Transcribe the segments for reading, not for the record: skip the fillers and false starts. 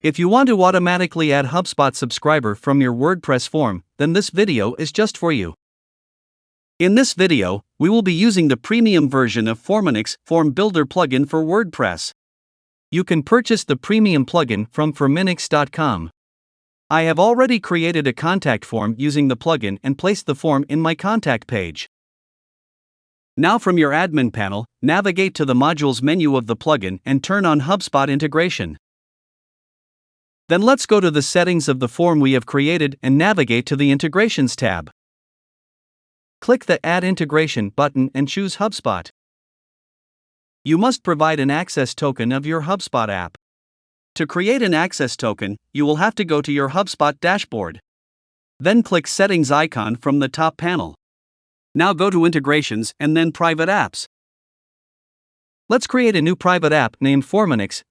If you want to automatically add HubSpot subscriber from your WordPress form, then this video is just for you. In this video, we will be using the premium version of Forminix Form Builder plugin for WordPress. You can purchase the premium plugin from Forminix.com. I have already created a contact form using the plugin and placed the form in my contact page. Now from your admin panel, navigate to the modules menu of the plugin and turn on HubSpot integration. Then let's go to the settings of the form we have created and navigate to the Integrations tab. Click the Add Integration button and choose HubSpot. You must provide an access token of your HubSpot app. To create an access token, you will have to go to your HubSpot dashboard. Then click Settings icon from the top panel. Now go to Integrations and then Private Apps. Let's create a new private app named Forminix.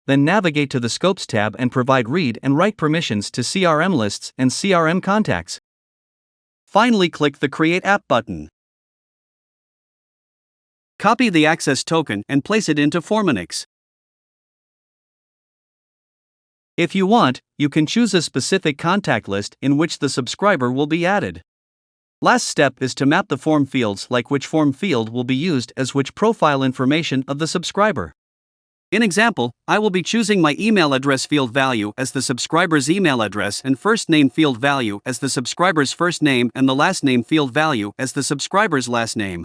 Then navigate to the Scopes tab and provide read and write permissions to CRM lists and CRM contacts. Finally, click the Create App button. Copy the access token and place it into Forminix. If you want, you can choose a specific contact list in which the subscriber will be added. Last step is to map the form fields, like which form field will be used as which profile information of the subscriber. In example, I will be choosing my email address field value as the subscriber's email address and first name field value as the subscriber's first name and the last name field value as the subscriber's last name.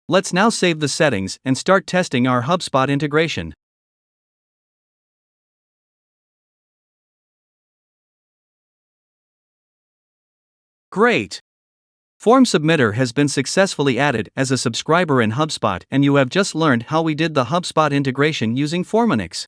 Let's now save the settings and start testing our HubSpot integration. Great! Form Submitter has been successfully added as a subscriber in HubSpot, and you have just learned how we did the HubSpot integration using Forminix.